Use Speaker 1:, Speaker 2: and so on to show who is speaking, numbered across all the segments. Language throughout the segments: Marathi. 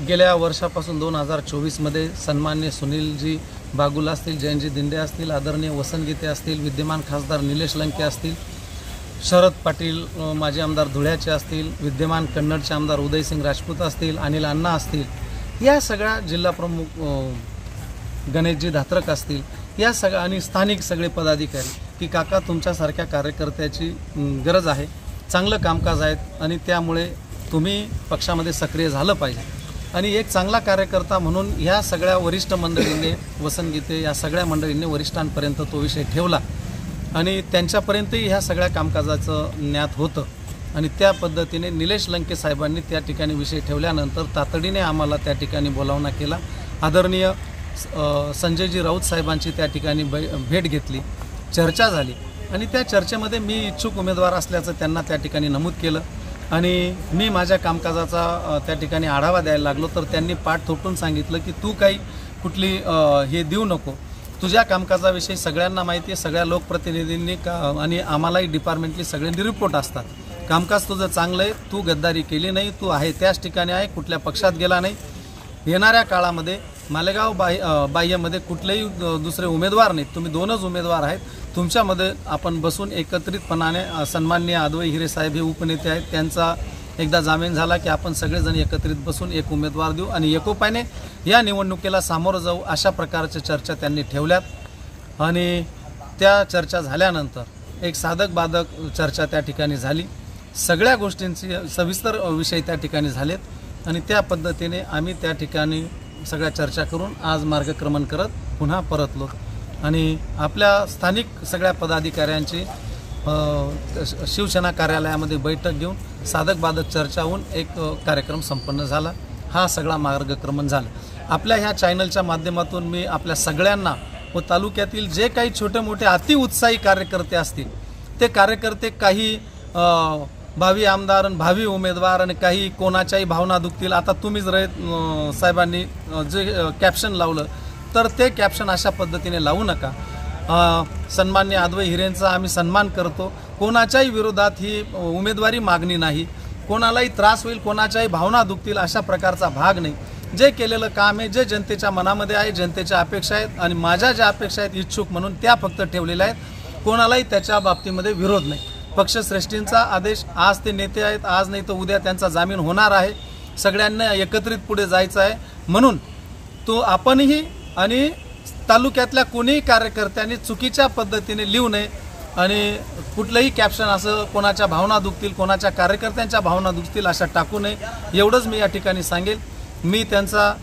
Speaker 1: गेल्या वर्षापासून 2024 मध्ये सन्माननीय सुनीलजी बागुल असतील, जयंतजी दिंडे असतील, आदरणीय वसंत गीते असतील, विद्यमान खासदार निलेश लंके असतील, शरद पाटील माजी आमदार धुळ्याचे असतील, विद्यमान कन्नडचे आमदार उदयसिंग राजपूत असतील, अनिल अण्णा असतील, या सगळ्या जिल्हा प्रमुख गणेशजी धात्रक असतील, या सगळ्या आणि स्थानिक सगळे पदाधिकारी की काका तुमच्यासारख्या कार्यकर्त्याची गरज आहे, चांगलं कामकाज आहेत आणि त्यामुळे तुम्ही पक्षामध्ये सक्रिय झालं पाहिजे. आणि एक चांगला कार्यकर्ता म्हणून ह्या सगळ्या वरिष्ठ मंडळींनी, वसंत गीते या सगळ्या मंडळींनी वरिष्ठांपर्यंत तो विषय ठेवला आणि त्यांच्यापर्यंतही ह्या सगळ्या कामकाजाचं ज्ञात होतं. आणि त्या पद्धतीने निलेश लंके साहेबांनी त्या ठिकाणी विषय ठेवल्यानंतर तातडीने आम्हाला त्या ठिकाणी बोलावणा केला. आदरणीय संजयजी राऊत साहेबांची त्या ठिकाणी भेट घेतली, चर्चा झाली आणि त्या चर्चेमध्ये मी इच्छुक उमेदवार असल्याचं त्यांना त्या ठिकाणी नमूद केलं आणि मी माझ्या कामकाजाचा त्या ठिकाणी आढावा द्यायला लागलो. तर त्यांनी पाठ थोपटून सांगितलं की तू काही कुठली हे देऊ नको, तुझ्या कामकाजाविषयी सगळ्यांना माहिती आहे, सगळ्या लोकप्रतिनिधींनी आणि आम्हालाही डिपार्टमेंटली सगळ्यांनी रिपोर्ट असतात, कामकाज तुझं चांगलं आहे, तू गद्दारी केली नाही, तू आहे त्याच ठिकाणी आहे, कुठल्या पक्षात गेला नाही. येणाऱ्या काळामध्ये मालेगाव बाह्यमध्ये कुठलेही दुसरे उमेदवार नाहीत, तुम्ही दोनच उमेदवार आहेत, तुमच्यामध्ये आपण बसून एकत्रितपणाने सन्माननीय आदवई हिरे साहेब हे उपनेते आहेत, त्यांचा एकदा जामीन झाला की आपण सगळेजण एकत्रित बसून एक उमेदवार देऊ आणि एकोपाने या निवडणुकीला सामोरं जाऊ, अशा प्रकारच्या चर्चा त्यांनी ठेवल्यात. आणि त्या चर्चा झाल्यानंतर एक साधक बाधक चर्चा त्या ठिकाणी झाली, सगळ्या गोष्टींची सविस्तर विषय त्या ठिकाणी झालेत आणि त्या पद्धतीने आम्ही त्या ठिकाणी सगळ्या चर्चा करून आज मार्गक्रमण करत पुन्हा परतलो आणि आपल्या स्थानिक सगळ्या पदाधिकाऱ्यांची शिवसेना कार्यालयामध्ये बैठक घेऊन साधक बाधक चर्चा होऊन एक कार्यक्रम संपन्न झाला. हा सगळा मार्गक्रमण झाला. आपल्या ह्या चॅनलच्या माध्यमातून मी आपल्या सगळ्यांना व तालुक्यातील जे काही छोटे मोठे अतिउत्साही कार्यकर्ते असतील, ते कार्यकर्ते काही भावी आमदार आणि भावी उमेदवार आणि काही कोणाच्याही भावना दुखतील, आता तुम्हीच साहेबांनी जे कॅप्शन लावलं तर ते कॅप्शन अशा पद्धतीने लावू नका. सन्माननीय आदवई हिरेंचा आम्ही सन्मान करतो, कोणाच्याही विरोधात ही उमेदवारी मागणी नाही, कोणालाही त्रास होईल, कोणाच्याही भावना दुखतील अशा प्रकारचा भाग नाही. जे केलेलं काम आहे, जे जनतेच्या मनामध्ये आहे, जनतेच्या अपेक्षा आहेत आणि माझ्या ज्या अपेक्षा आहेत इच्छुक म्हणून त्या फक्त ठेवलेल्या आहेत, कोणालाही त्याच्या बाबतीमध्ये विरोध नाही. पक्षश्रेष्ठींचा आदेश, आज ते नेते आहेत, आज नाही तर उद्या त्यांचा जामीन होणार आहे, सगळ्यांना एकत्रित पुढे जायचं आहे. म्हणून तो आपणही आणि तालुक्यातल्या कोणीही कार्यकर्त्यांनी चुकीच्या पद्धतीने लिहू नये आणि कुठलंही कॅप्शन असं कोणाच्या भावना दुखतील, कोणाच्या कार्यकर्त्यांच्या भावना दुखतील अशा टाकू नये, एवढंच मी या ठिकाणी सांगेल. मी त्यांचा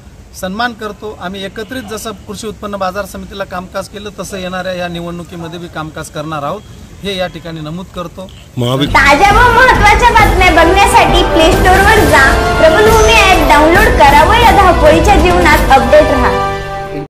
Speaker 1: सन्मान करतो. आम्ही एकत्रित जसं कृषी उत्पन्न बाजार समितीला कामकाज केलं तसं येणाऱ्या या निवडणुकीमध्ये बी कामकाज करणार आहोत, हे या ठिकाणी नमूद करतो.
Speaker 2: ताज्या व महत्त्वाच्या बातम्या